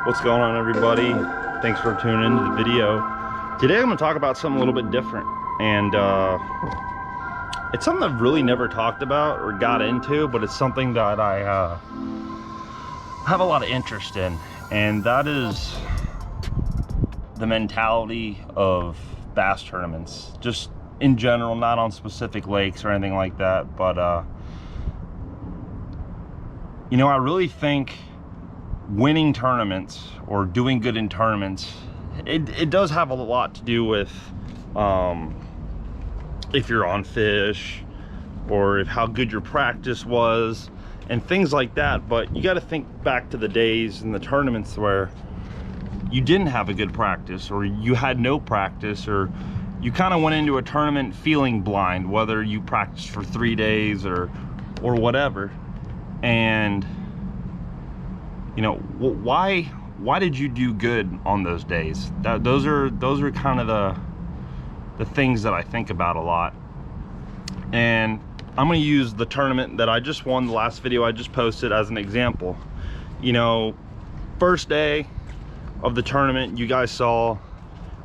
What's going on, everybody? Thanks for tuning into the video. Today I'm going to talk about something a little bit different, and it's something I've really never talked about or got into, but it's something that I have a lot of interest in, and that is the mentality of bass tournaments, just in general, not on specific lakes or anything like that. But you know, I really think winning tournaments or doing good in tournaments, it does have a lot to do with if you're on fish or how good your practice was and things like that. But you got to think back to the days in the tournaments where you didn't have a good practice, or you had no practice, or you kind of went into a tournament feeling blind, whether you practiced for 3 days or whatever. And you know, why did you do good on those days? Those are kind of the things that I think about a lot. And I'm going to use the tournament that I just won, the last video I just posted, as an example. You know, first day of the tournament, you guys saw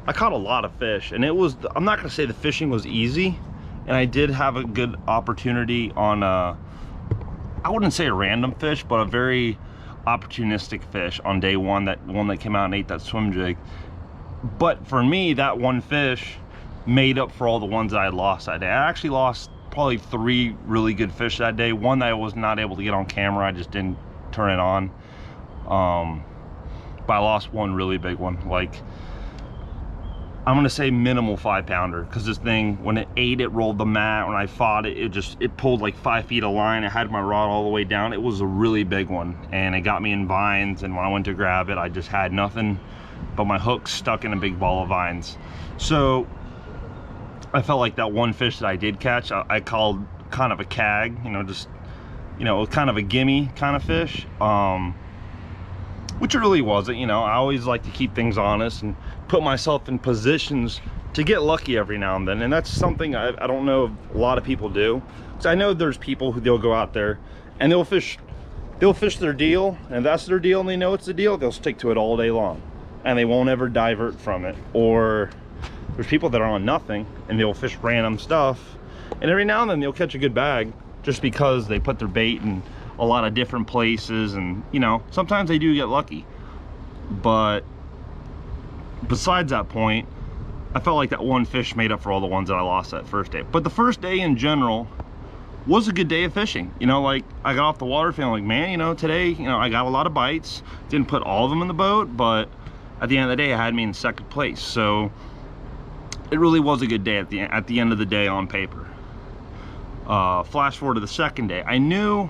I caught a lot of fish, and it was, I'm not going to say the fishing was easy, and I did have a good opportunity on I wouldn't say a random fish, but a very opportunistic fish on day one, that one that came out and ate that swim jig. But for me, that one fish made up for all the ones that I lost that day. I actually lost probably 3 really good fish that day. One that I was not able to get on camera, I just didn't turn it on. But I lost one really big one, like I'm gonna say minimal 5-pounder, because this thing, when it ate, it rolled the mat. When I fought it, it pulled like 5 feet of line. I had my rod all the way down. It was a really big one, and it got me in vines, and when I went to grab it, I just had nothing but my hook stuck in a big ball of vines. So I felt like that one fish that I did catch, I called kind of a cag, you know, just, you know, kind of a gimme kind of fish, which it really wasn't. You know, I always like to keep things honest and put myself in positions to get lucky every now and then, and that's something I don't know if a lot of people do. Because I know there's people who, they'll go out there and they'll fish their deal, and if that's their deal and they know it's the deal, they'll stick to it all day long and they won't ever divert from it. Or there's people that are on nothing and they'll fish random stuff, and every now and then they'll catch a good bag just because they put their bait in a lot of different places, and you know, sometimes they do get lucky. But besides that point, I felt like that one fish made up for all the ones that I lost that first day. But the first day in general was a good day of fishing. You know, like I got off the water feeling like, man, you know, today, you know, I got a lot of bites. Didn't put all of them in the boat, but at the end of the day, it had me in second place. So it really was a good day at the end of the day on paper. Flash forward to the second day, I knew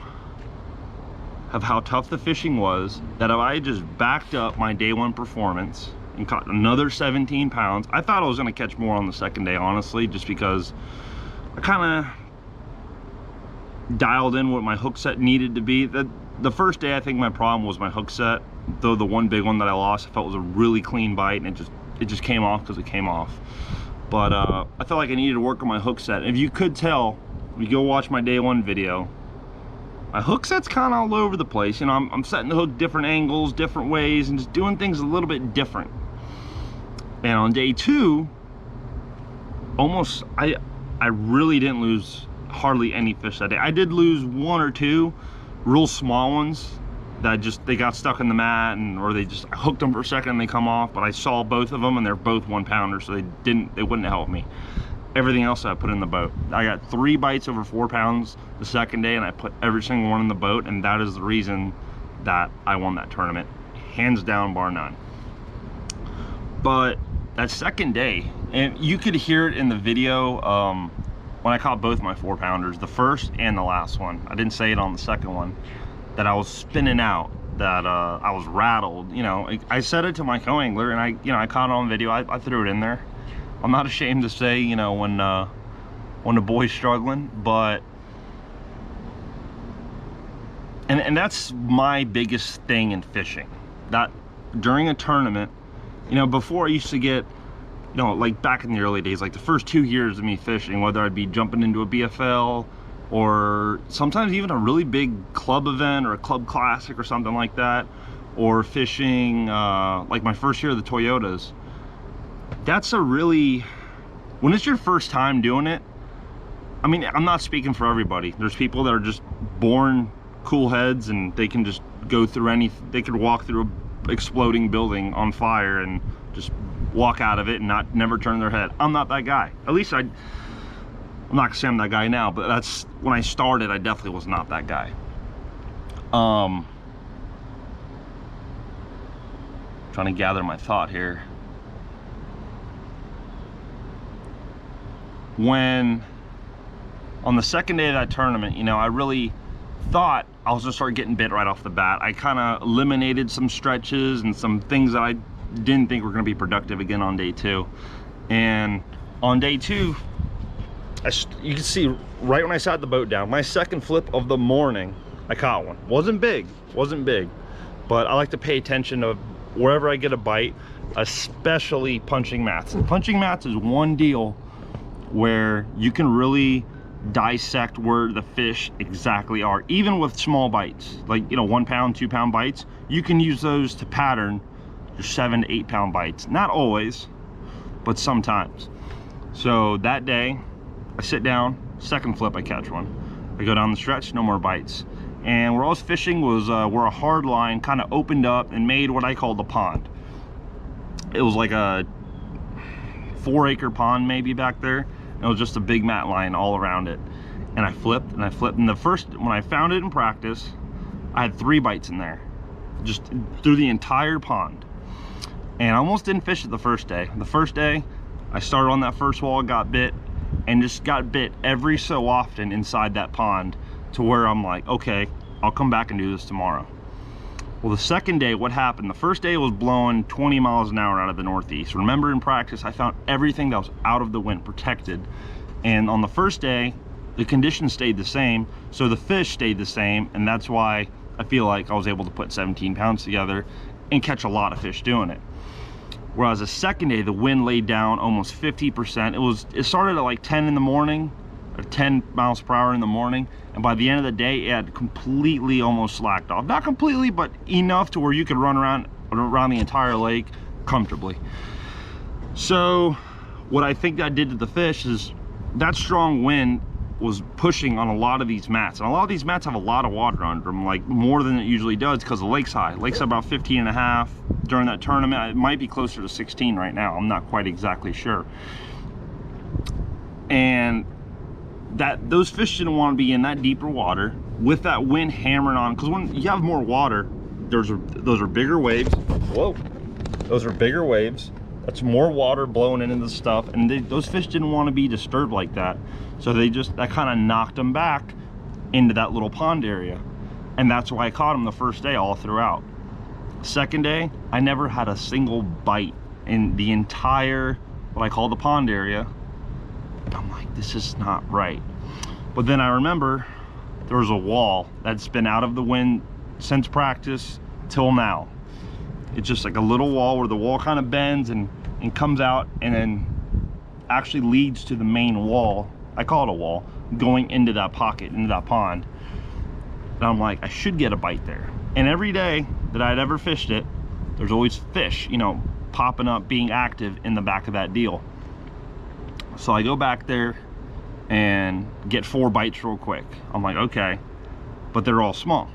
of how tough the fishing was, that if I just backed up my day one performance and caught another 17 pounds, I thought I was going to catch more on the second day, honestly, just because I kind of dialed in what my hook set needed to be. The first day, I think my problem was my hook set, though the one big one that I lost, I felt was a really clean bite, and it just came off because it came off. But I felt like I needed to work on my hook set. If you could tell, if you go watch my day one video, my hook set's kind of all over the place. You know, I'm setting the hook different angles, different ways, and just doing things a little bit different. And on day two, almost, I really didn't lose hardly any fish that day. I did lose 1 or 2 real small ones that they got stuck in the mat, or they just hooked them for a second and they come off. But I saw both of them, and they're both 1-pounders, so they wouldn't help me. Everything else I put in the boat. I got 3 bites over 4 pounds the second day, and I put every single one in the boat, and that is the reason that I won that tournament, hands down, bar none. But that second day, and you could hear it in the video when I caught both my 4-pounders, the first and the last one. I didn't say it on the second one, that I was spinning out, that I was rattled. You know, I said it to my co-angler, and I caught it on video. I threw it in there. I'm not ashamed to say, you know, when the boy's struggling, but and that's my biggest thing in fishing. That during a tournament, you know, before I used to get, you know, like back in the early days, like the first 2 years of me fishing, whether I'd be jumping into a BFL or sometimes even a really big club event or a club classic or something like that, or fishing like my first year of the Toyotas, that's a really, when it's your first time doing it, I mean, I'm not speaking for everybody. There's people that are just born cool heads and they can just go through they could walk through a exploding building on fire and just walk out of it and never turn their head. I'm not that guy. At least I'm not gonna say I'm that guy now, but that's when I started. I definitely was not that guy. Trying to gather my thought here. When on the second day of that tournament, you know, I really thought I was gonna start getting bit right off the bat. I kind of eliminated some stretches and some things that I didn't think were gonna be productive again on day 2. And on day 2, you can see right when I sat the boat down, my second flip of the morning, I caught one. Wasn't big, but I like to pay attention to wherever I get a bite, especially punching mats. And punching mats is one deal where you can really dissect where the fish exactly are, even with small bites, like, you know, 1 pound, 2 pound bites. You can use those to pattern your 7 to 8 pound bites. Not always, but sometimes. So that day I sit down, second flip, I catch one. I go down the stretch, no more bites. And where I was fishing was where a hard line kind of opened up and made what I called the pond. It was like a 4-acre pond maybe back there. It was just a big mat line all around it. And I flipped and I flipped. And when I found it in practice, I had 3 bites in there, just through the entire pond. And I almost didn't fish it the first day. The first day, I started on that first wall, got bit, and just got bit every so often inside that pond, to where I'm like, okay, I'll come back and do this tomorrow. Well, the second day, what happened? The first day was blowing 20 miles an hour out of the northeast. Remember, in practice, I found everything that was out of the wind protected. And on the first day, the conditions stayed the same, so the fish stayed the same, and that's why I feel like I was able to put 17 pounds together and catch a lot of fish doing it. Whereas the second day, the wind laid down almost 50%. It started at like 10 in the morning, or 10 miles per hour in the morning, and by the end of the day, it had completely almost slacked off. Not completely, but enough to where you could run around the entire lake comfortably. So what I think that did to the fish is that strong wind was pushing on a lot of these mats, and a lot of these mats have a lot of water under them, like more than it usually does, because the lake's high. Lake's about 15.5 during that tournament. It might be closer to 16 right now, I'm not quite exactly sure. And those fish didn't want to be in that deeper water with that wind hammering on, because when you have more water, those are bigger waves. Whoa, those are bigger waves. That's more water blowing into the stuff, and those fish didn't want to be disturbed like that. So that kind of knocked them back into that little pond area. And that's why I caught them the first day all throughout. Second day, I never had a single bite in the entire, what I call the pond area. I'm like, this is not right. But then I remember there was a wall that's been out of the wind since practice till now. It's just like a little wall where the wall kind of bends and comes out, and then actually leads to the main wall. I call it a wall, going into that pocket, into that pond. And I'm like, I should get a bite there. And every day that I'd ever fished it, there's always fish, you know, popping up, being active in the back of that deal. So I go back there and get 4 bites real quick. I'm like, okay, but they're all small.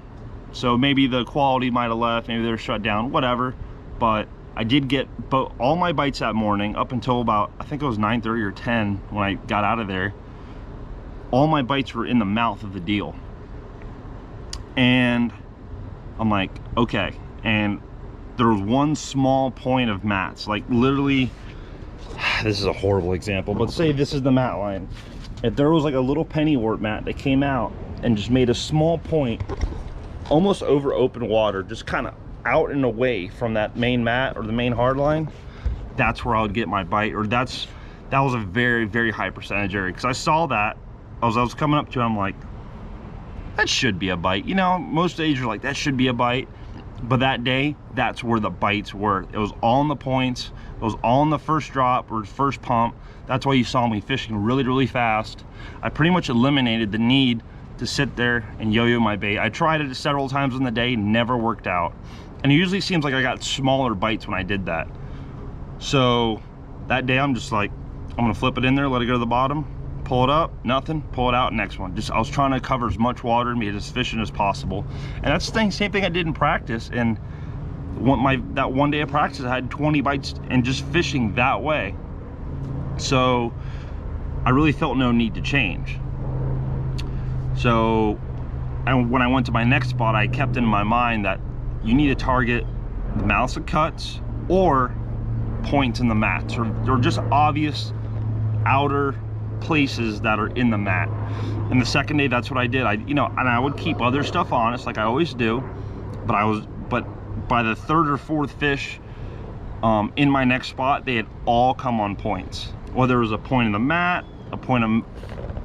So maybe the quality might have left, maybe they're shut down, whatever. But I did get all my bites that morning up until about, I think it was 9:30 or 10 when I got out of there. All my bites were in the mouth of the deal. And I'm like, okay. And there was one small point of mats, like literally, this is a horrible example, but say this is the mat line. If there was like a little pennywort mat that came out and just made a small point almost over open water, just kind of out and away from that main mat or the main hard line, that's where I would get my bite. Or that was a very, very high percentage area, because I saw that I was coming up to it, I'm like, that should be a bite. You know, most days you're like, that should be a bite. But that day, that's where the bites were. It was all in the points. It was all in the first drop or first pump. That's why you saw me fishing really, really fast. I pretty much eliminated the need to sit there and yo-yo my bait. I tried it several times in the day, never worked out. And it usually seems like I got smaller bites when I did that. So that day I'm just like, I'm gonna flip it in there, let it go to the bottom, pull it up, nothing, pull it out, next one. Just, I was trying to cover as much water and be as efficient as possible. And that's the same thing I did in practice. And that one day of practice, I had 20 bites and just fishing that way. So I really felt no need to change. So, and when I went to my next spot, I kept in my mind that you need to target the mouths of cuts or points in the mats, or just obvious outer places that are in the mat. And the second day, that's what I did. And I would keep other stuff honest, like I always do, but by the third or fourth fish in my next spot, they had all come on points. Whether it was a point in the mat, a point of,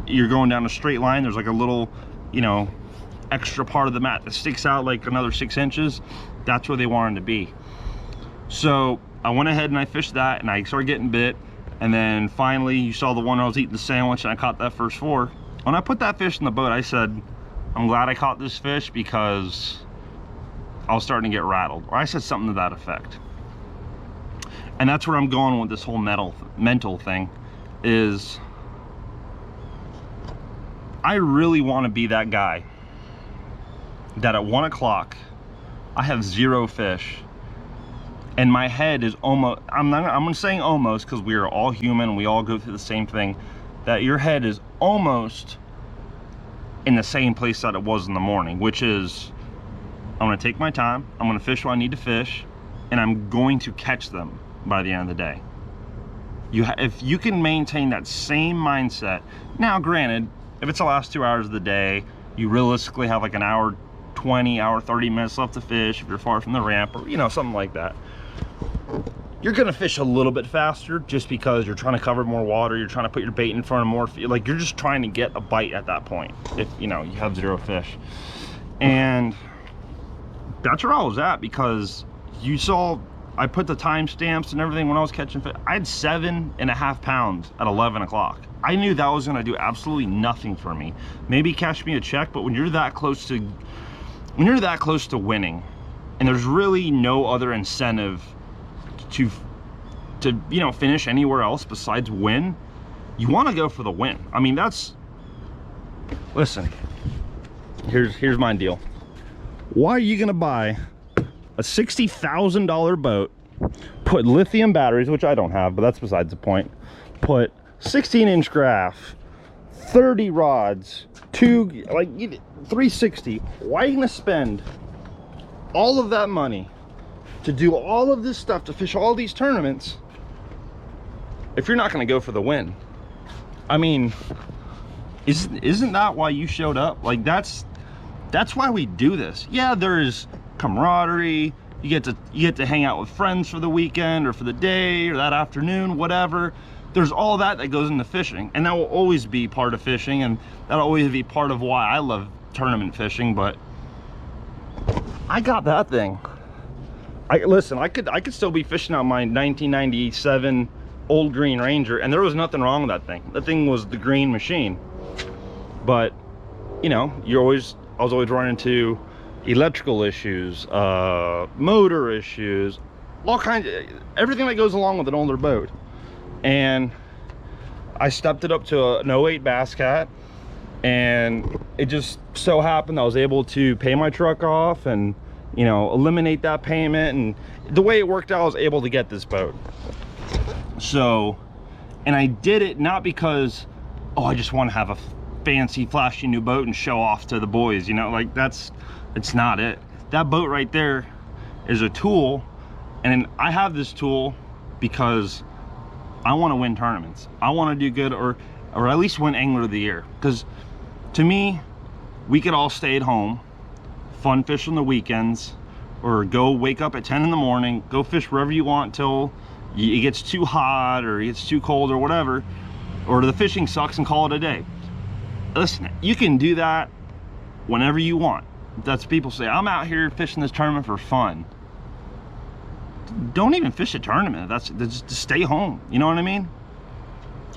you're going down a straight line, there's like a little, extra part of the mat that sticks out like another 6 inches. That's where they wanted to be. So I went ahead and I fished that, and I started getting bit. And then finally, you saw the one I was eating the sandwich, and I caught that first 4. When I put that fish in the boat, I said, I'm glad I caught this fish because I was starting to get rattled. Or I said something to that effect. And that's where I'm going with this whole mental thing, is I really want to be that guy that at 1 o'clock, I have 0 fish. And my head is almost, I'm saying almost because we are all human, we all go through the same thing, that your head is almost in the same place that it was in the morning, which is, I'm gonna take my time, I'm gonna fish what I need to fish, and I'm going to catch them by the end of the day. If you can maintain that same mindset, now granted, if it's the last 2 hours of the day, you realistically have like an hour 20, hour 30 minutes left to fish, if you're far from the ramp, or something like that. You're gonna fish a little bit faster just because you're trying to cover more water, you're trying to put your bait in front of more, like you're just trying to get a bite at that point, if you have 0 fish. And that's where I was at, because you saw I put the timestamps and everything when I was catching fish. I had 7.5 pounds at 11 o'clock. I knew that was gonna do absolutely nothing for me. Maybe cash me a check, but when you're that close to winning, and there's really no other incentive to finish anywhere else besides win, you want to go for the win. I mean, listen, here's my deal. Why are you gonna buy a $60,000 boat, put lithium batteries, which I don't have, but that's besides the point, put 16-inch graph, 30 rods, 360? Why are you gonna spend all of that money to do all of this stuff, to fish all these tournaments, if you're not going to go for the win? I mean, isn't that why you showed up? Like, that's why we do this. Yeah, there's camaraderie, you get to hang out with friends for the weekend or for the day or that afternoon, whatever. There's all that goes into fishing, and that will always be part of fishing, and that'll always be part of why I love tournament fishing. But I got that thing. Listen, I could still be fishing out my 1997 old green Ranger, and there was nothing wrong with that thing. That thing was the green machine. But I was always running into electrical issues, motor issues, all kinds of, everything that goes along with an older boat. And I stepped it up to an 08 Bass Cat, and it just so happened I was able to pay my truck off and eliminate that payment, and the way it worked out, I was able to get this boat. So, and I did it not because, oh, I just want to have a fancy flashy new boat and show off to the boys, like it's not it. That boat right there is a tool, and I have this tool because I want to win tournaments. I want to do good, or at least win Angler of the Year. Because to me, we could all stay at home, fun fish on the weekends, or go wake up at 10 in the morning, go fish wherever you want till it gets too hot or it gets too cold or whatever, or the fishing sucks, and call it a day. Listen, you can do that whenever you want. That's people say, I'm out here fishing this tournament for fun. Don't even fish a tournament. That's just stay home. You know what I mean?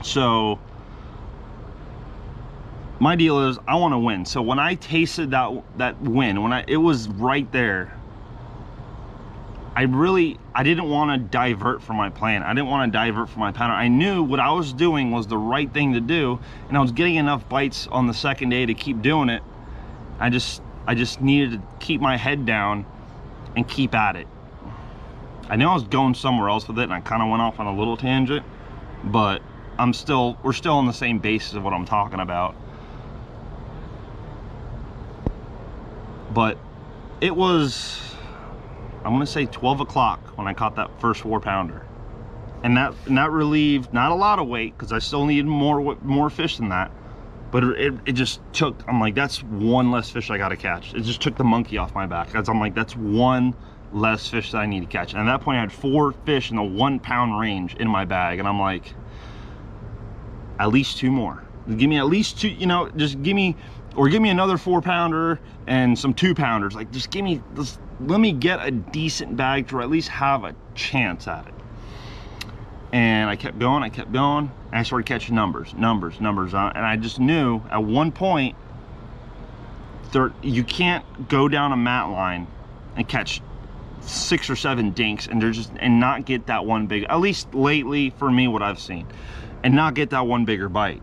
So my deal is I want to win. So when I tasted that win, it was right there, I didn't want to divert from my plan. I didn't want to divert from my pattern. I knew what I was doing was the right thing to do, and I was getting enough bites on the second day to keep doing it. I just needed to keep my head down and keep at it. I knew I was going somewhere else with it, and I kind of went off on a little tangent, but we're still on the same basis of what I'm talking about. But it was, I'm gonna say 12 o'clock when I caught that first 4-pounder, and that relieved not a lot of weight, because I still needed more fish than that, but it just took, I'm like, that's one less fish I gotta catch. It just took the monkey off my back. I'm like, that's one less fish that I need to catch. And at that point I had 4 fish in the 1-pound range in my bag, and I'm like, at least 2 more. Give me at least 2, you know, just give me another 4-pounder and some 2-pounders. Like, just let me get a decent bag to at least have a chance at it. And I kept going, and I started catching numbers, and I just knew at one point you can't go down a mat line and catch 6 or 7 dinks and not get that one big, at least lately for me, what I've seen, and not get that one bigger bite.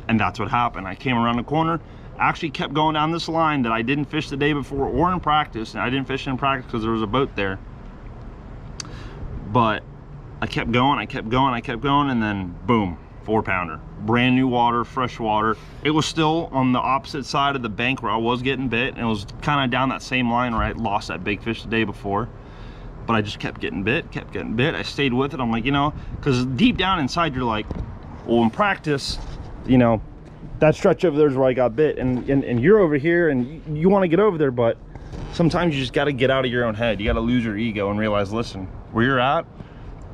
And that's what happened. I came around the corner, actually kept going down this line that I didn't fish the day before or in practice, and I didn't fish in practice because there was a boat there, but I kept going, and then boom, 4-pounder, brand new water, fresh water. It was still on the opposite side of the bank where I was getting bit, and it was kind of down that same line where I lost that big fish the day before, but I just kept getting bit. I stayed with it. I'm like, you know, because deep down inside you're like, well, in practice, you know, that stretch over there is where I got bit, and you're over here and you want to get over there, but sometimes you just got to get out of your own head. You got to lose your ego and realize, listen, where you're at,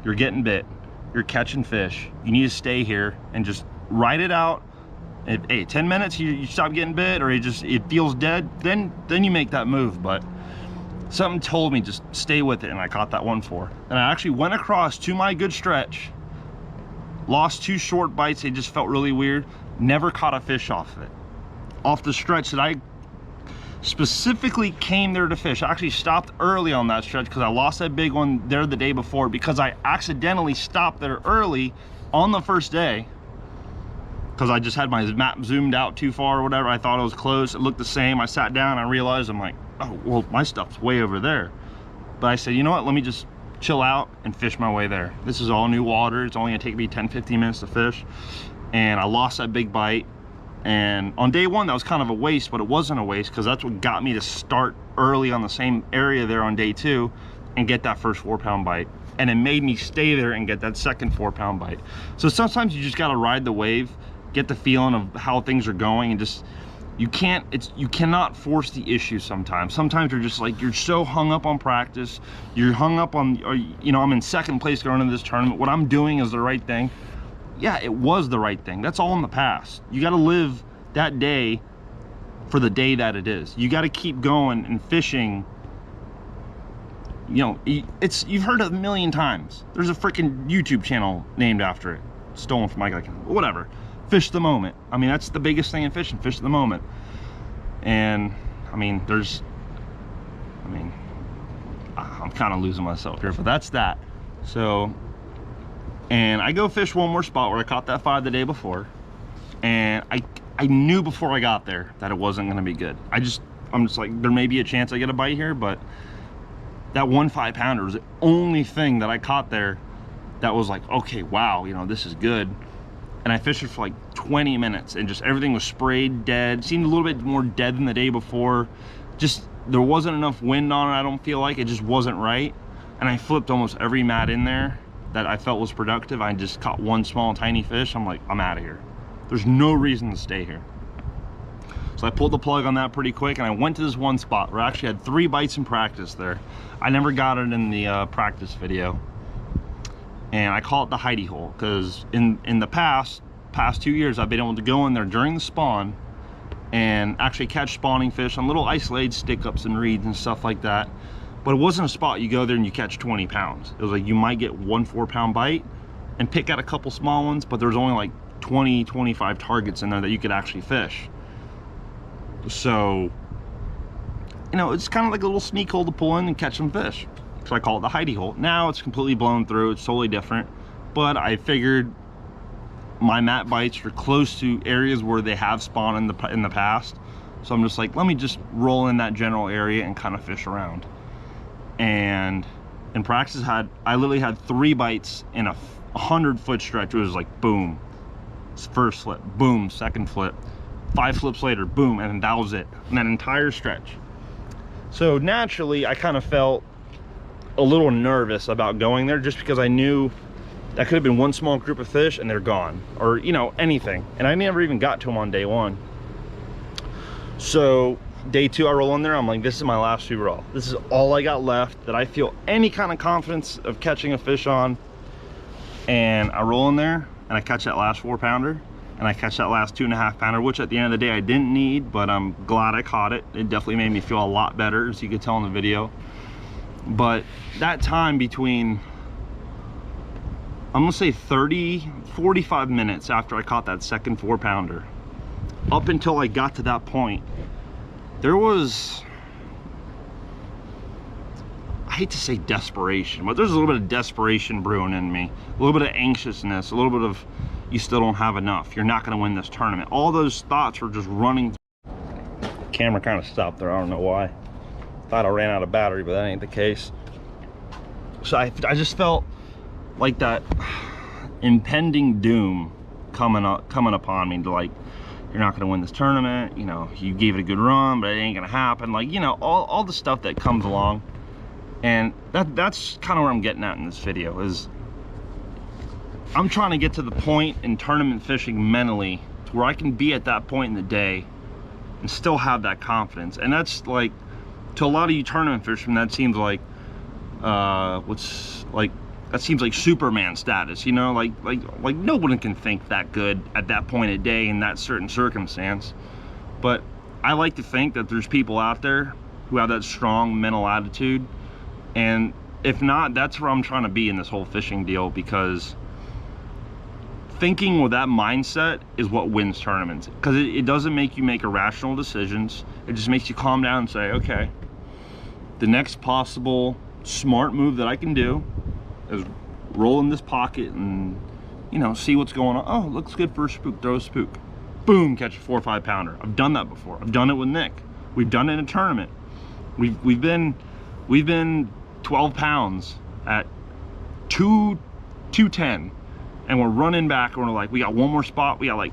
you're getting bit, you're catching fish, you need to stay here and just ride it out. If, hey, 10 minutes you stop getting bit, or it feels dead, then you make that move. But something told me just stay with it, and I caught that 1-4, and I actually went across to my good stretch, lost 2 short bites. They just felt really weird. Never caught a fish off of it, off the stretch that I specifically came there to fish. I actually stopped early on that stretch because I lost that big one there the day before, because I accidentally stopped there early on the first day because I just had my map zoomed out too far or whatever. I thought it was close, it looked the same. I sat down, I realized, I'm like, oh, well, my stuff's way over there. But I said, you know what, let me just chill out and fish my way there. This is all new water. It's only gonna take me 10-15 minutes to fish. And I lost that big bite. And on day 1, that was kind of a waste, but it wasn't a waste, because that's what got me to start early on the same area there on day 2 and get that first 4-pound bite. And it made me stay there and get that second 4-pound bite. So sometimes you just got to ride the wave, get the feeling of how things are going, and just, you cannot force the issue sometimes. Sometimes you're just like, you're so hung up on practice, you're hung up on, you know, I'm in 2nd place going into this tournament, what I'm doing is the right thing. Yeah, it was the right thing. That's all in the past. You got to live that day for the day that it is. You got to keep going and fishing. You know, you've heard it a million times. There's a freaking YouTube channel named after it, stolen from my guy. Whatever. Fish the moment. I mean, that's the biggest thing in fishing. Fish the moment. And I mean, I'm kind of losing myself here, but that's that. So. And I go fish one more spot where I caught that 5 the day before, and I knew before I got there that it wasn't going to be good. I'm just like, there may be a chance I get a bite here, but that 1 5-pounder was the only thing that I caught there that was like, okay, wow, you know, this is good. And I fished it for like 20 minutes, and just everything was sprayed dead. Seemed a little bit more dead than the day before. Just, there wasn't enough wind on it, I don't feel like. It just wasn't right. And I flipped almost every mat in there that I felt was productive. I just caught 1 small tiny fish. I'm like, I'm out of here. There's no reason to stay here. So I pulled the plug on that pretty quick, and I went to this one spot where I actually had 3 bites in practice there. I never got it in the practice video, and I call it the hidey hole, because in the past 2 years I've been able to go in there during the spawn and actually catch spawning fish on little isolated stick-ups and reeds and stuff like that. But it wasn't a spot you go there and you catch 20 pounds. It was like you might get 1 4-pound bite and pick out a couple small ones, but there's only like 20, 25 targets in there that you could actually fish. So, you know, it's kind of like a little sneak hole to pull in and catch some fish. So I call it the hidey hole. Now it's completely blown through, it's totally different, but I figured my Matt bites are close to areas where they have spawned in the past. So I'm just like, let me just roll in that general area and kind of fish around. And in practice, I literally had 3 bites in a 100-foot stretch. It was like boom, first flip, boom, second flip, 5 flips later, boom, and that was it. And that entire stretch. So naturally, I kind of felt a little nervous about going there, just because I knew that could have been one small group of fish and they're gone, or you know, anything. And I never even got to them on day 1. So day 2, I roll in there. I'm like, this is my last super roll. This is all I got left that I feel any kind of confidence of catching a fish on. And I roll in there and I catch that last 4-pounder, and I catch that last 2.5-pounder, which at the end of the day I didn't need, but I'm glad I caught it. It definitely made me feel a lot better, as you could tell in the video. But that time between, I'm gonna say 45 minutes after I caught that second 4-pounder, up until I got to that point, there was, I hate to say desperation, but there's a little bit of desperation brewing in me, a little bit of anxiousness, a little bit of, you still don't have enough, you're not going to win this tournament. All those thoughts were just running. The camera kind of stopped there, I don't know why. Thought I ran out of battery, but that ain't the case. So I just felt like that impending doom coming upon me, to like, you're not going to win this tournament, you know, you gave it a good run, but it ain't going to happen, like, you know, all the stuff that comes along. And that's kind of where I'm getting at in this video, is I'm trying to get to the point in tournament fishing mentally to where I can be at that point in the day and still have that confidence. And that's like, to a lot of you tournament fishermen, that seems like that seems like Superman status, you know, like no one can think that good at that point of day in that certain circumstance. But I like to think that there's people out there who have that strong mental attitude, and if not, that's where I'm trying to be in this whole fishing deal, because thinking with that mindset is what wins tournaments, because it doesn't make you make irrational decisions. It just makes you calm down and say, okay, the next possible smart move that I can do is roll in this pocket and, you know, see what's going on. Oh, looks good for a spook, throw a spook. Boom, catch a 4 or 5-pounder. I've done that before. I've done it with Nick. We've done it in a tournament. We've been 12 pounds at 210, and we're running back and we're like, we got one more spot, we got like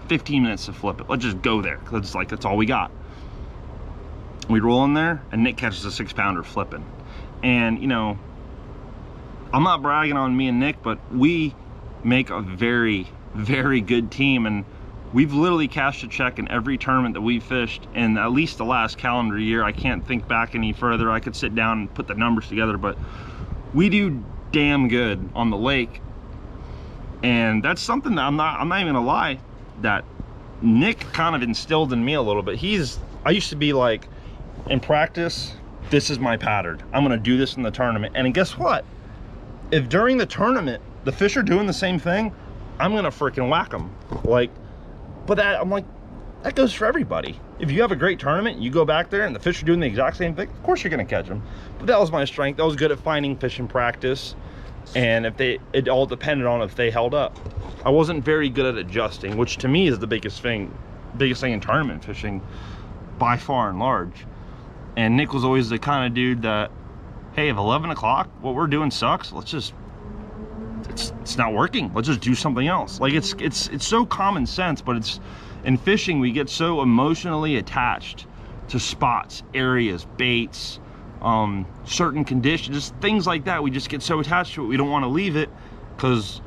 15 minutes to flip it. Let's just go there, because it's like, that's all we got. We roll in there and Nick catches a 6-pounder flipping. And you know, I'm not bragging on me and Nick, but we make a very, very good team, and we've literally cashed a check in every tournament that we've fished in at least the last calendar year. I can't think back any further. I could sit down and put the numbers together, but we do damn good on the lake. And that's something that I'm not even gonna lie, that Nick kind of instilled in me a little bit. I used to be like, in practice, this is my pattern, I'm gonna do this in the tournament. And guess what? If during the tournament the fish are doing the same thing, I'm gonna freaking whack them. Like, but I'm like, that goes for everybody. If you have a great tournament, you go back there and the fish are doing the exact same thing, of course you're gonna catch them. But that was my strength. I was good at finding fish in practice, and it all depended on if they held up. I wasn't very good at adjusting, which to me is the biggest thing in tournament fishing by far and large. And Nick was always the kind of dude that, hey, if 11 o'clock, what we're doing sucks, it's not working, let's just do something else. Like, it's so common sense, but it's, in fishing, we get so emotionally attached to spots, areas, baits, certain conditions, just things like that. We just get so attached to it, we don't want to leave it, because,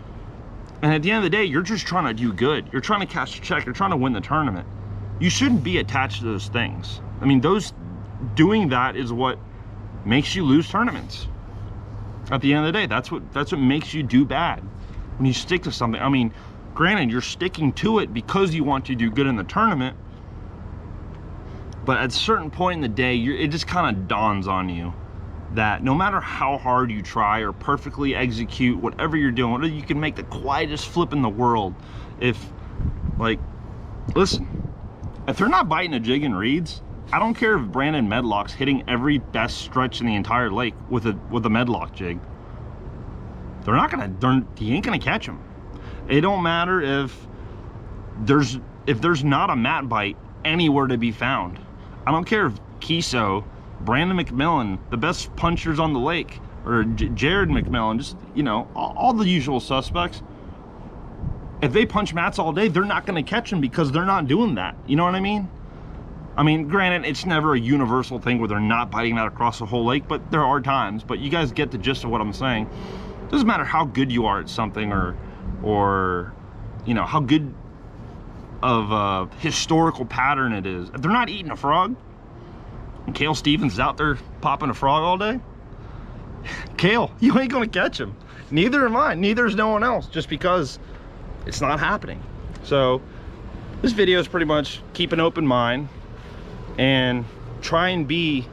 and at the end of the day, you're just trying to do good. You're trying to cash a check, you're trying to win the tournament. You shouldn't be attached to those things. I mean, doing that is what makes you lose tournaments. At the end of the day, that's what makes you do bad. When you stick to something, I mean, granted, you're sticking to it because you want to do good in the tournament, but at a certain point in the day, it just kind of dawns on you that no matter how hard you try or perfectly execute whatever you're doing, whether you can make the quietest flip in the world, if, like, listen, if they're not biting a jig and reeds, I don't care if Brandon Medlock's hitting every best stretch in the entire lake with a Medlock jig. He ain't gonna catch him. It don't matter if there's not a Matt bite anywhere to be found. I don't care if Kiso, Brandon McMillan, the best punchers on the lake, or Jared McMillan, just, you know, all the usual suspects. If they punch Matts all day, they're not going to catch him because they're not doing that. You know what I mean? I mean, granted, it's never a universal thing where they're not biting that across the whole lake, but there are times. But you guys get the gist of what I'm saying. It doesn't matter how good you are at something, or you know, how good of a historical pattern it is. If they're not eating a frog, and Cale Stevens is out there popping a frog all day, Cale, you ain't gonna catch him. Neither am I, neither is no one else, just because it's not happening. So this video is pretty much keep an open mind and try and be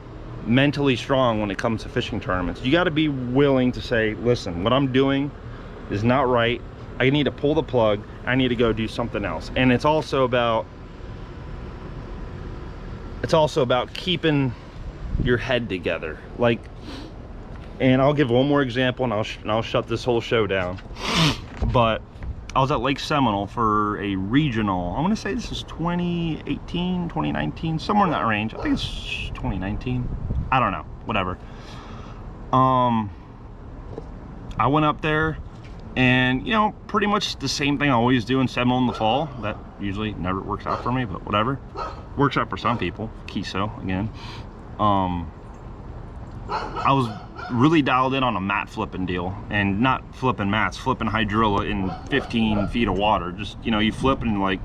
mentally strong when it comes to fishing tournaments. You got to be willing to say, listen, what I'm doing is not right. I need to pull the plug. I need to go do something else. And it's also about keeping your head together. Like, and I'll give one more example, and I'll shut this whole show down. But I was at Lake Seminole for a regional. I want to say this is 2018, 2019, somewhere in that range. I think it's 2019. I don't know, whatever. I went up there, and you know, pretty much the same thing I always do in Seminole in the fall. That usually never works out for me, but whatever. Works out for some people. Kiso again. I was really dialed in on a mat flipping deal, and not flipping mats, flipping hydrilla in 15 feet of water. Just, you know, you flip and like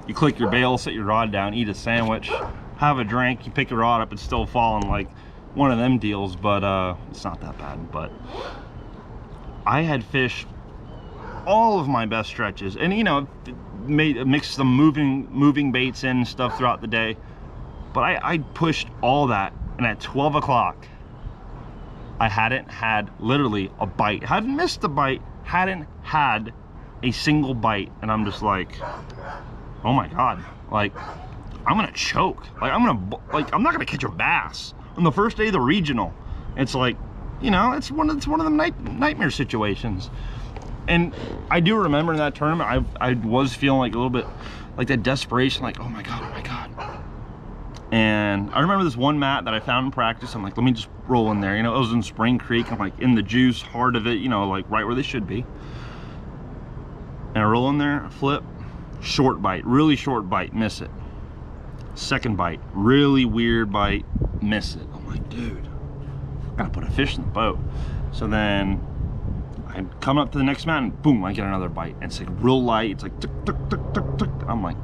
you click your bail, set your rod down, eat a sandwich, have a drink, you pick your rod up, it's still falling, like one of them deals. But it's not that bad. But I had fished all of my best stretches, and you know, mixed some moving baits in and stuff throughout the day. But I pushed all that, and at 12 o'clock I hadn't had literally a bite, hadn't missed a bite, hadn't had a single bite. And I'm just like, oh my god, like I'm gonna choke, like I'm not gonna catch a bass on the first day of the regional. It's like, you know, it's one of them nightmare situations. And I do remember in that tournament, I was feeling like a little bit like that desperation, like, oh my god, oh my god. And I remember this one mat that I found in practice. I'm like, let me just roll in there. You know, it was in Spring Creek. I'm like in the juice, heart of it, you know, like right where they should be. And I roll in there, flip, short bite, really short bite, miss it. Second bite, really weird bite, miss it. I'm like, dude, I gotta put a fish in the boat. So then I come up to the next mat and boom, I get another bite. And it's like real light. It's like, tuk, tuk, tuk, tuk, tuk. I'm like,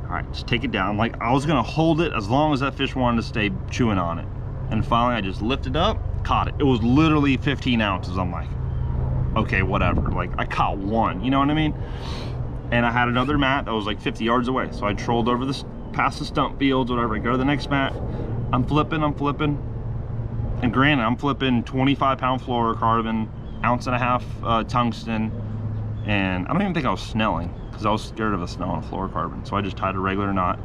all right, just take it down. Like I was gonna hold it as long as that fish wanted to stay chewing on it. And finally I just lifted up, caught it. It was literally 15 ounces. I'm like, okay, whatever. Like I caught one, you know what I mean? And I had another mat that was like 50 yards away. So I trolled over this, past the stump fields, whatever. I go to the next mat. I'm flipping. And granted, I'm flipping 25-pound fluorocarbon, 1.5 ounce tungsten. And I don't even think I was snelling, because I was scared of a snell on a fluorocarbon. So I just tied a regular knot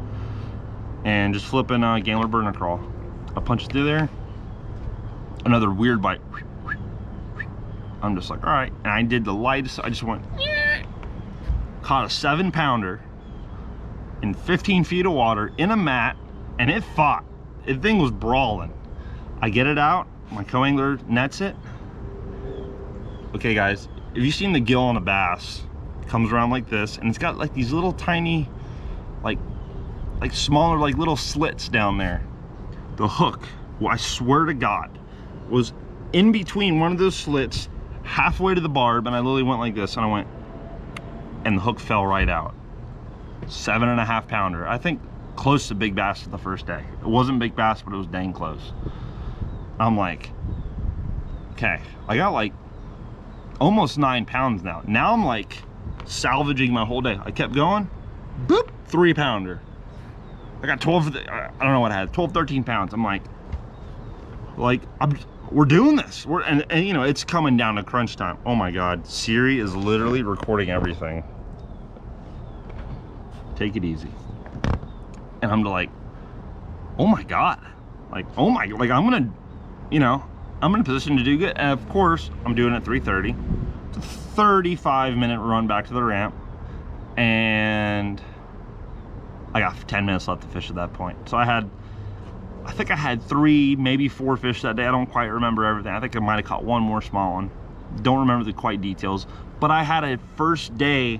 and just flipping Gambler Burner Crawl. I punched through there, another weird bite. I'm just like, all right. And I did the lightest, I just went, caught a 7-pounder in 15 feet of water in a mat, and it fought. The thing was brawling. I get it out, my co-angler nets it. Okay guys, have you seen the gill on a bass? It comes around like this, and it's got like these little tiny, like smaller, like little slits down there. The hook, well, I swear to God, was in between one of those slits, halfway to the barb, and I literally went like this, and I went, and the hook fell right out. 7.5 pounder. I think close to big bass the first day. It wasn't big bass, but it was dang close. I'm like, okay, I got like almost 9 pounds now. Now I'm like salvaging my whole day. I kept going, boop, 3-pounder. I got 12, I don't know what I had, 12, 13 pounds. I'm like we're doing this. And you know, it's coming down to crunch time. Oh my God, Siri is literally recording everything. Take it easy. And I'm like, oh my God, like, oh my, like I'm gonna, you know, I'm in a position to do good. And of course, I'm doing it at 3:30. It's a 35-minute run back to the ramp. And I got 10 minutes left to fish at that point. So I think I had 3, maybe 4 fish that day. I don't quite remember everything. I think I might have caught one more small one. Don't remember the quite details. But I had a first day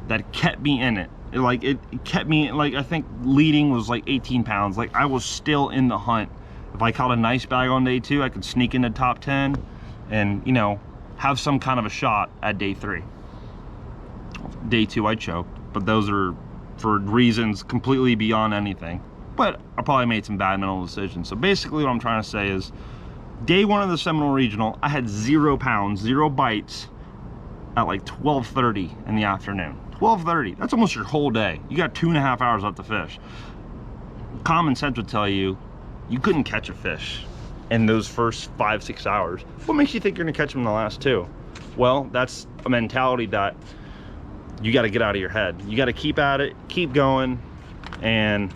that kept me in it. It kept me, like, I think leading was like 18 pounds. Like, I was still in the hunt. If I caught a nice bag on day 2, I could sneak into top 10 and, you know, have some kind of a shot at day 3. Day 2, I choked, but those are for reasons completely beyond anything. But I probably made some bad mental decisions. So basically what I'm trying to say is, day 1 of the Seminole Regional, I had 0 pounds, 0 bites at like 12:30 in the afternoon. 12:30, that's almost your whole day. You got 2.5 hours left to fish. Common sense would tell you, you couldn't catch a fish in those first 5-6 hours. What makes you think you're gonna catch them in the last 2? Well, that's a mentality that you gotta get out of your head. You gotta keep at it, keep going, and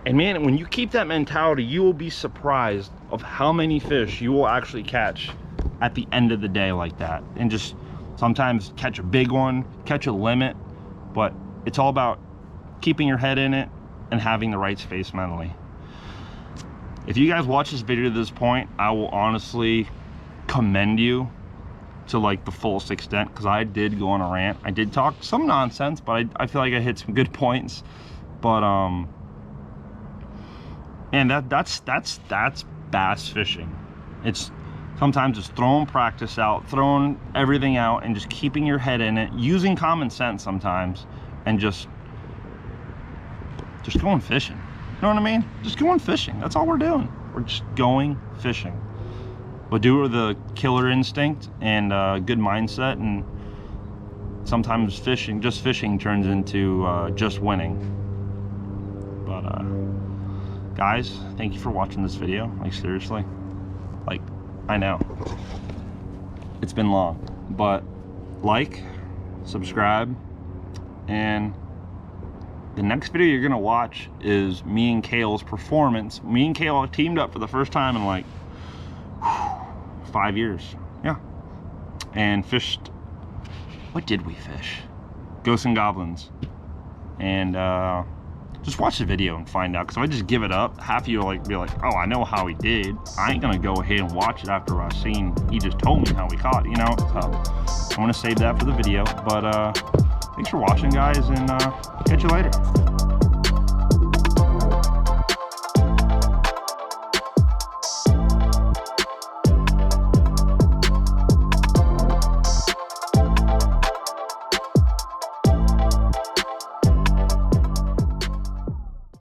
man, when you keep that mentality, you will be surprised of how many fish you will actually catch at the end of the day like that. And just sometimes catch a big one, catch a limit, but it's all about keeping your head in it and having the right space mentally. If you guys watch this video to this point, I will honestly commend you to like the fullest extent, because I did go on a rant. I did talk some nonsense, but I feel like I hit some good points. But and that's bass fishing. It's sometimes just throwing practice out, throwing everything out, and just keeping your head in it, using common sense sometimes, and just going fishing. You know what I mean? Just going fishing. That's all we're doing. We're just going fishing. But do it with a killer instinct and a good mindset, and sometimes just fishing turns into just winning. But guys, thank you for watching this video. Like, seriously, like, I know it's been long, but like, subscribe, and the next video you're gonna watch is me and Kale's performance. Me and Kale teamed up for the first time in like 5 years, yeah, and fished. What did we fish? Ghosts and Goblins. And just watch the video and find out, because if I just give it up, half of you will be like, oh, I know how he did. I ain't gonna go ahead and watch it after I've seen he just told me how he caught, you know. So I'm gonna save that for the video. But thanks for watching, guys, and catch you later.